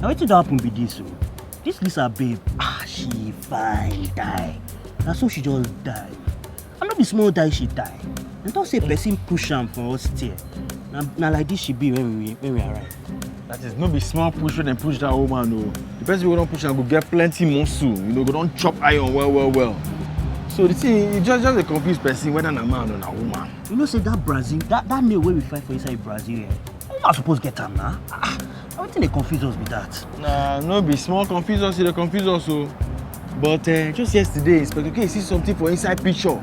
Now what did happen with this? This Lisa babe, she fine die. That's so she just die. I'm not be small die she die. And don't say person push am for us there. Now like this she be when we arrive. That is not be small push when they push that woman. No. The person who don't push and go get plenty muscle. You know, go don't chop iron well. So the thing, it's just a confused person whether a man or a woman. You know, say that Brazil, that name where we fight for inside Brazil, we're not supposed to get them now. I don't think they confuse us with that. Nah, no be small confuse us, they confuse us. But just yesterday, Inspector K see something for inside picture.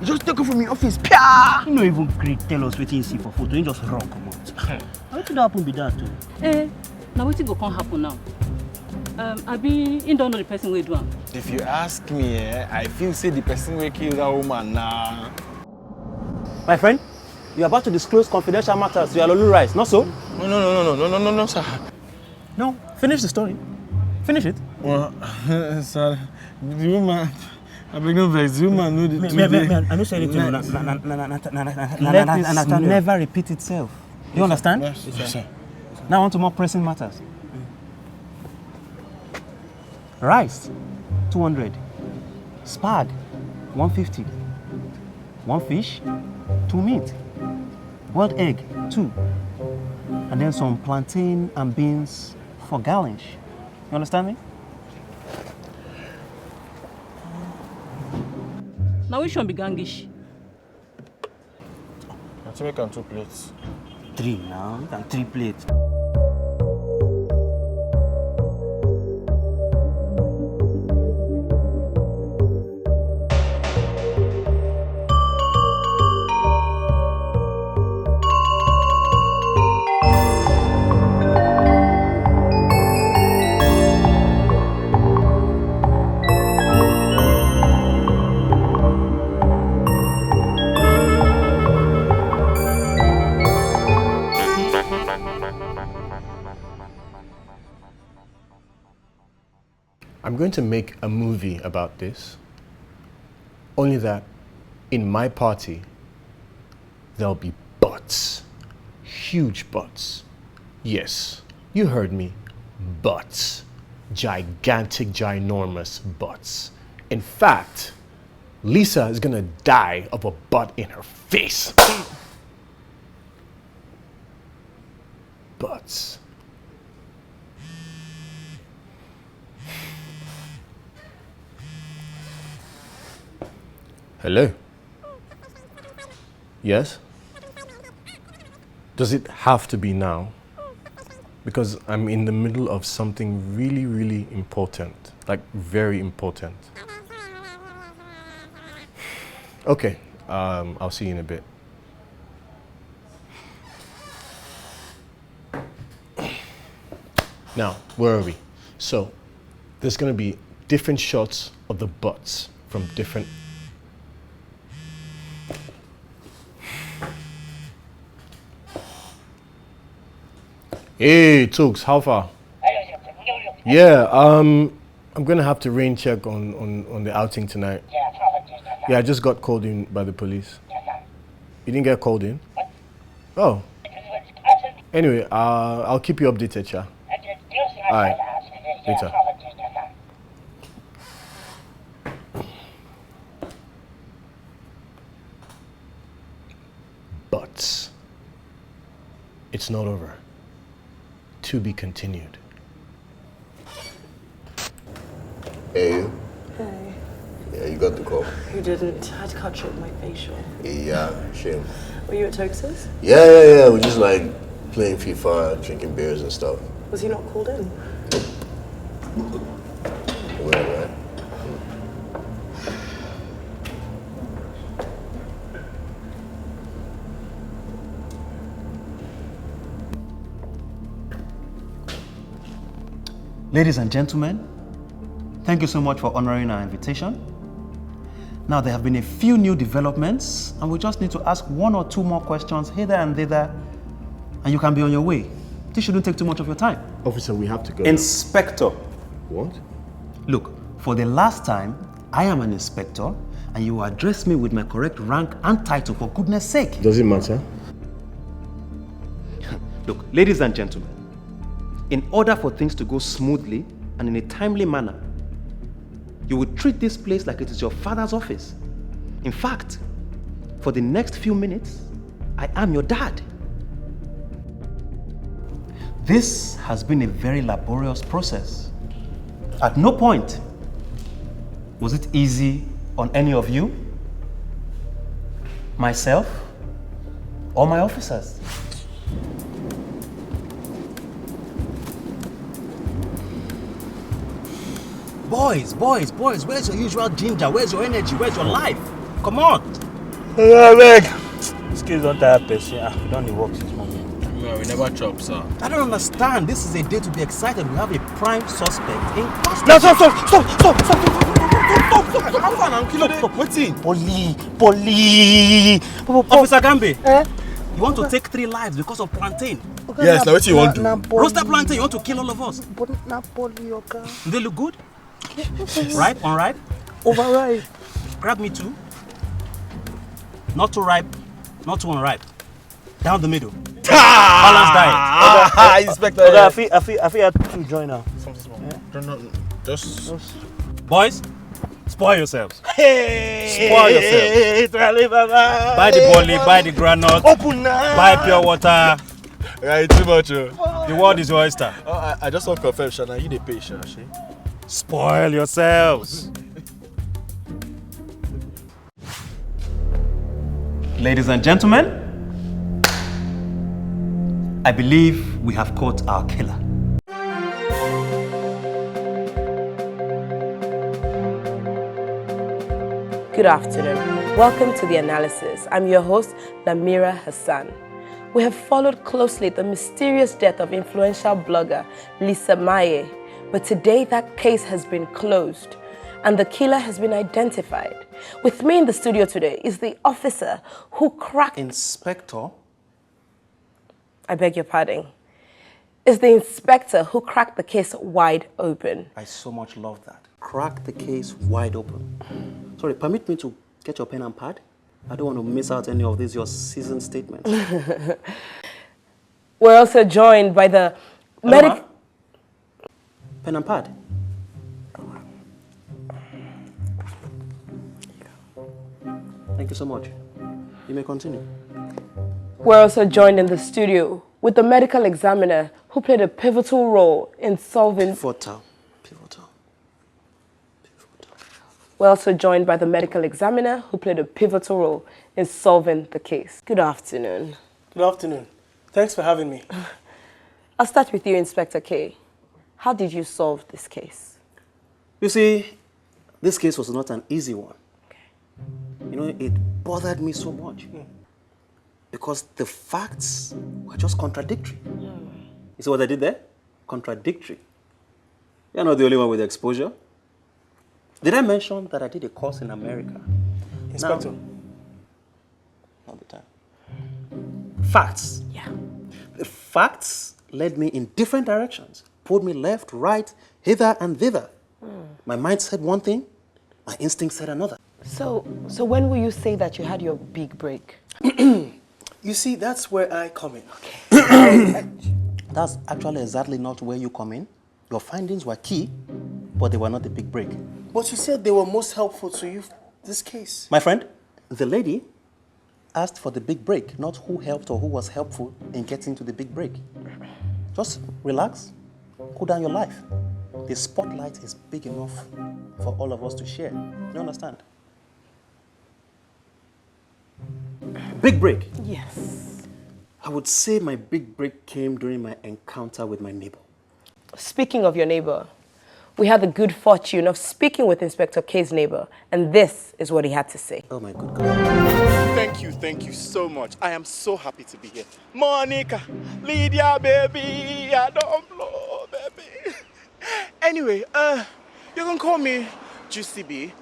He just take off from my office. Pia! He no even great tell us what he see for photo. He just run come out. I don't think that happen with that too. Now what go can't happen now? Abi, you don't know the person we do. If you ask me, I feel say the person will kill that woman now. My friend, you're about to disclose confidential matters to your Lulu rights, not so? No, sir. No, finish the story. Finish it. Well, sir, the woman, I beg no vex, the woman know the I don't say anything. Let this never repeat itself. You understand? Yes, sir. Now on to more pressing matters. Rice, 200. Spag, 150. One fish, 2 meat. Boiled egg, 2. And then some plantain and beans for garnish. You understand me? Now which one be gangish? I think I can 2 plates. 3 now, you can 3 plates. I'm going to make a movie about this, only that in my party, there'll be butts, huge butts. Yes, you heard me, butts, gigantic, ginormous butts. In fact, Lisa is gonna die of a butt in her face. Butts. Hello? Yes? Does it have to be now? Because I'm in the middle of something really, really important. Like, very important. Okay, I'll see you in a bit. Now, where are we? So, there's gonna be different shots of the butts from different... Hey, Tooks, how far? Yeah, I'm gonna have to rain check on the outing tonight. Yeah, I just got called in by the police. You didn't get called in? Oh. Anyway, I'll keep you updated, Cha. Alright, later. But it's not over. To be continued. Hey, you? Hey. Yeah, you got the call. Who didn't? I had to cut short my facial. Yeah, shame. Were you at Tokes's? Yeah. We're just like playing FIFA, drinking beers and stuff. Was he not called in? Weird, right? Ladies and gentlemen, thank you so much for honoring our invitation. Now, there have been a few new developments, and we just need to ask 1 or 2 more questions hither and thither, and you can be on your way. This shouldn't take too much of your time. Officer, we have to go. Inspector. What? Look, for the last time, I am an inspector, and you address me with my correct rank and title, for goodness sake. Does it matter? Look, ladies and gentlemen, In order for things to go smoothly and in a timely manner, you would treat this place like it is your father's office. In fact, for the next few minutes, I am your dad. This has been a very laborious process. At no point was it easy on any of you, myself, or my officers. Boys, where's your usual ginger? Where's your energy? Where's your life? Come on. This case don't tire person. We don't need work since morning. No, we never chop, sir. I don't understand. This is a day to be excited. We have a prime suspect in custody. No, stop! Waiting. Poli. Officer Gambe, you want to take 3 lives because of plantain? Yes, now what you want to do? Roasted plantain, you want to kill all of us? Do they look good? Ripe, unripe? Overripe. Grab me 2. Not too ripe, not too unripe. Down the middle. Balanced diet. Inspector. I feel to join now. Just. Boys, spoil yourselves. Spoil yourselves. Buy the bully, buy the granite, buy pure water. Right, too much. The world is your oyster. I just want to confirm, Shana, you the patient, actually. Spoil yourselves. Ladies and gentlemen, I believe we have caught our killer. Good afternoon. Welcome to The Analysis. I'm your host, Namira Hassan. We have followed closely the mysterious death of influential blogger Lisa Maye, but today that case has been closed and the killer has been identified. With me in the studio today is the officer who cracked... Inspector? I beg your pardon. Is the inspector who cracked the case wide open. I so much love that. Crack the case wide open. Sorry, permit me to get your pen and pad. I don't want to miss out any of these, your seasoned statements. We're also joined by the medic... Pen and pad. Thank you so much. You may continue. We're also joined in the studio with the medical examiner who played a pivotal role in solving... Pivotal. We're also joined by the medical examiner who played a pivotal role in solving the case. Good afternoon. Good afternoon. Thanks for having me. I'll start with you, Inspector K. How did you solve this case? You see, this case was not an easy one. Okay. You know, it bothered me so much. Because the facts were just contradictory. You see what I did there? Contradictory. You're not the only one with exposure. Did I mention that I did a course in America? Inspector. Now, not the time. Facts. Yeah. The facts led me in different directions. Pulled me left, right, hither and thither. My mind said one thing, my instinct said another. So when will you say that you had your big break? You see, that's where I come in. Okay. That's actually exactly not where you come in. Your findings were key, but they were not the big break. But you said they were most helpful to you, this case. My friend, the lady asked for the big break, not who helped or who was helpful in getting to the big break. Just relax, cool down your life. The spotlight is big enough for all of us to share. You understand? Big break. Yes. I would say my big break came during my encounter with my neighbor. Speaking of your neighbor, we had the good fortune of speaking with Inspector K's neighbor, and this is what he had to say. Oh my good God. Thank you so much. I am so happy to be here. Monica, Lydia, baby, I don't blow, baby. Anyway, you can call me Juicy B.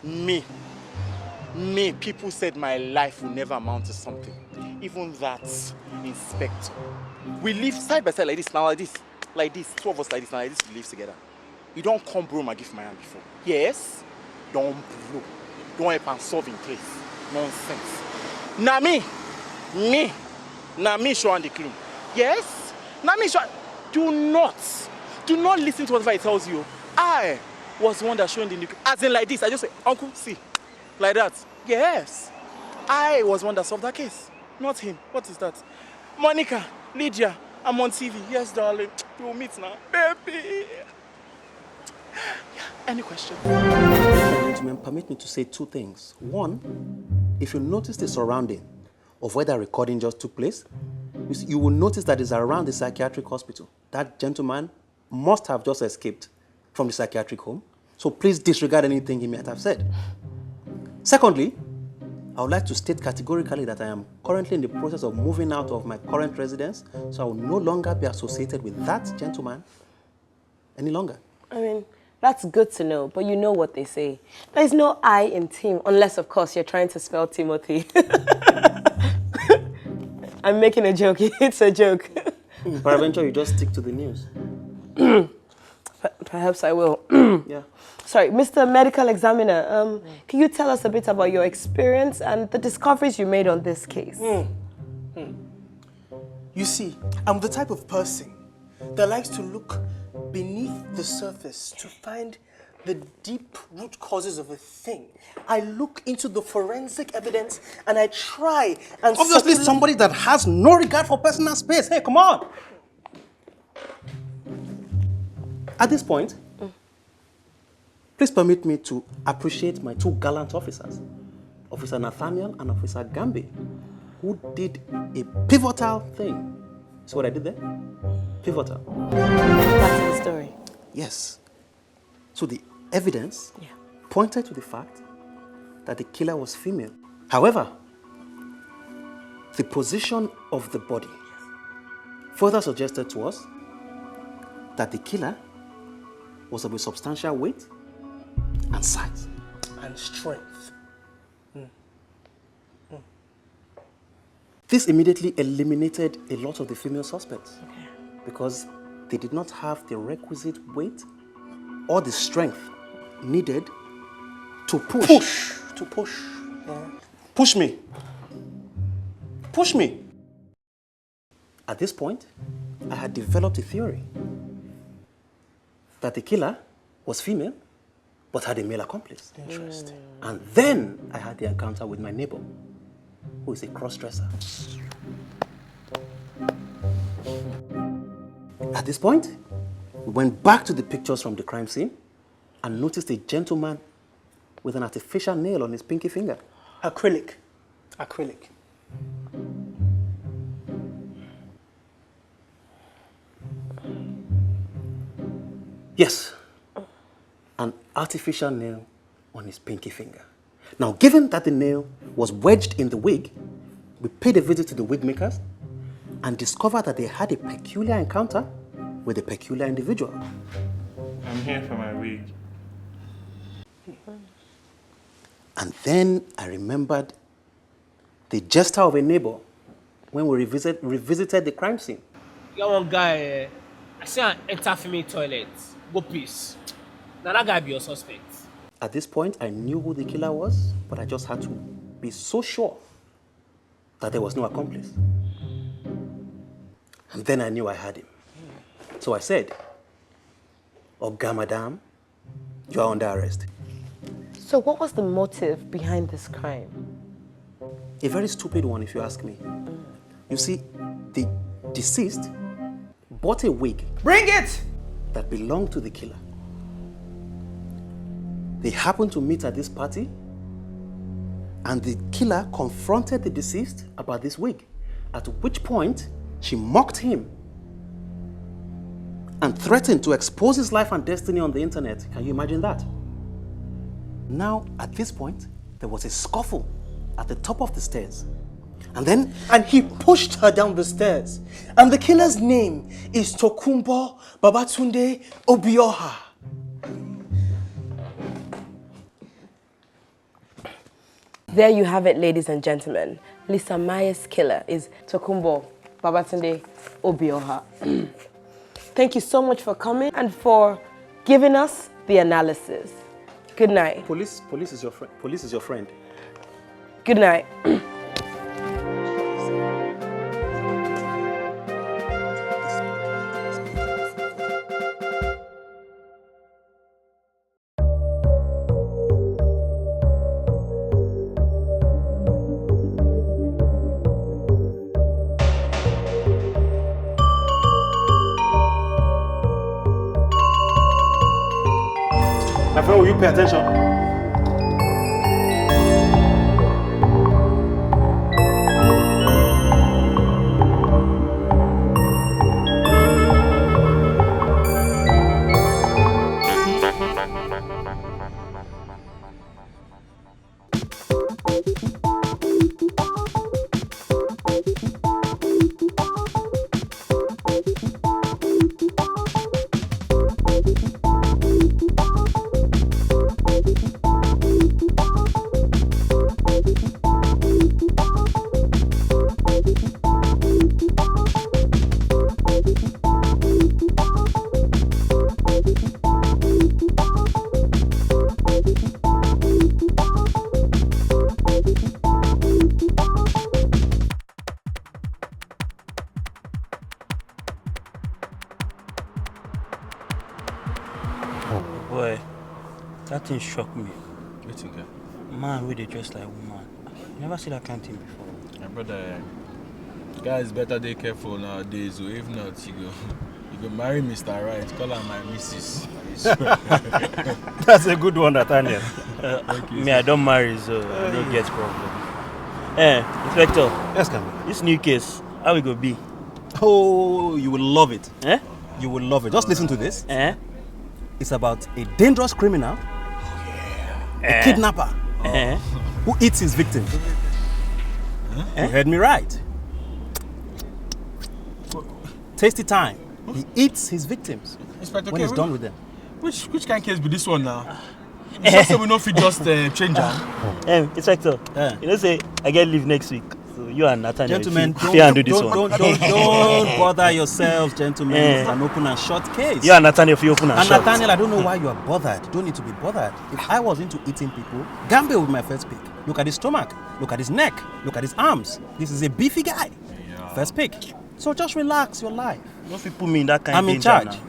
Me, people said my life will never amount to something. Even that, Inspector. We live side by side like this, now like this, 2 of us like this, now like this, we live together. You don't come bro my gift my hand before. Yes? Don't blow. Don't help and solve in place. Nonsense. Now me, show on the clue. Yes? Now me sure. Do not listen to whatever he tells you. I was the one that showing the nuke. As in like this, I just say, Uncle, see. Like that. Yes. I was the one that solved that case. Not him. What is that? Monica, Lydia, I'm on TV. Yes, darling. We'll meet now. Baby. Any question? Gentlemen, permit me to say two things. One, if you notice the surrounding of where that recording just took place, you will notice that it's around the psychiatric hospital. That gentleman must have just escaped from the psychiatric home. So please disregard anything he might have said. Secondly, I would like to state categorically that I am currently in the process of moving out of my current residence, so I will no longer be associated with that gentleman any longer. I mean, that's good to know, but you know what they say. There's no I in team, unless, of course, you're trying to spell Timothy. I'm making a joke. It's a joke. Peradventure, you just stick to the news. Perhaps I will. Yeah. Sorry, Mr. Medical Examiner, can you tell us a bit about your experience and the discoveries you made on this case? You see, I'm the type of person that likes to look beneath the surface to find the deep root causes of a thing. I look into the forensic evidence and I try and... Obviously, somebody that has no regard for personal space. Hey, come on. At this point, please permit me to appreciate my two gallant officers, Officer Nathaniel and Officer Gambi, who did a pivotal thing. See what I did there? Pivotal. That's the story. Yes. So the evidence pointed to the fact that the killer was female. However, the position of the body further suggested to us that the killer was of a substantial weight and size. And strength. This immediately eliminated a lot of the female suspects because they did not have the requisite weight or the strength needed to push. Yeah. Push me. Push me. At this point, I had developed a theory that the killer was female but had a male accomplice. Interesting. And then I had the encounter with my neighbor, who is a cross-dresser. At this point, we went back to the pictures from the crime scene and noticed a gentleman with an artificial nail on his pinky finger. Acrylic. Yes, an artificial nail on his pinky finger. Now, given that the nail was wedged in the wig, we paid a visit to the wig makers and discovered that they had a peculiar encounter with a peculiar individual. I'm here for my wig. And then I remembered the gesture of a neighbor when we revisited the crime scene. You got one guy, I see an enter female toilet. Go piss. Now that guy be your suspect. At this point, I knew who the killer was, but I just had to be so sure that there was no accomplice. And then I knew I had him. So I said, Oga Madam, you are under arrest. So what was the motive behind this crime? A very stupid one, if you ask me. You see, the deceased bought a wig. Bring it! That belonged to the killer. They happened to meet at this party, and the killer confronted the deceased about this wig, at which point she mocked him and threatened to expose his life and destiny on the internet. Can you imagine that? Now, at this point, there was a scuffle at the top of the stairs. And he pushed her down the stairs. And the killer's name is Tokunbo Babatunde Obioha. There you have it, ladies and gentlemen. Lisa Maye's killer is Tokunbo Babatunde Obioha. Thank you so much for coming and for giving us the analysis. Good night. Police is your friend. Police is your friend. Good night. friend, will you pay attention? Boy, that thing shocked me. Wait again. Man, we they dress like woman. Never see that kind of thing before. My brother, guys better be careful nowadays. Or if not, you go marry Mr. Right. Call her my missus. That's a good one, Nathaniel. Me, I don't marry, so I don't get problem. Inspector. Yes, Camille. This new case, how it go be? Oh, you will love it. Eh? You will love it. Just listen to this. Eh? It's about a dangerous criminal, a kidnapper, who eats his victim. You heard me right. Tasty time. He eats his victims Inspector when he's done with them. Which kind of case be this one now? You just say we don't fit just change am. Inspector, you know say I get leave next week. So you and Nathaniel, Gentlemen, don't bother yourselves, gentlemen. It's an open and short case. You and Nathaniel, if you open and short. Nathaniel, I don't know why you are bothered. You don't need to be bothered. If I was into eating people, Gambe would be my first pick. Look at his stomach. Look at his neck. Look at his arms. This is a beefy guy. Yeah. First pick. So just relax your life. Don't you put me in that kind of danger. I'm in charge.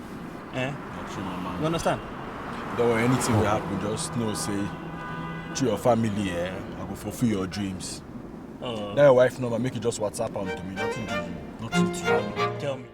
Not true, my man. You understand? Don't worry, anything will happen. Just know, say, to your family, I will fulfill your dreams. That your wife number, make you just WhatsApp on to me. Nothing to you. Nothing to you. Tell me.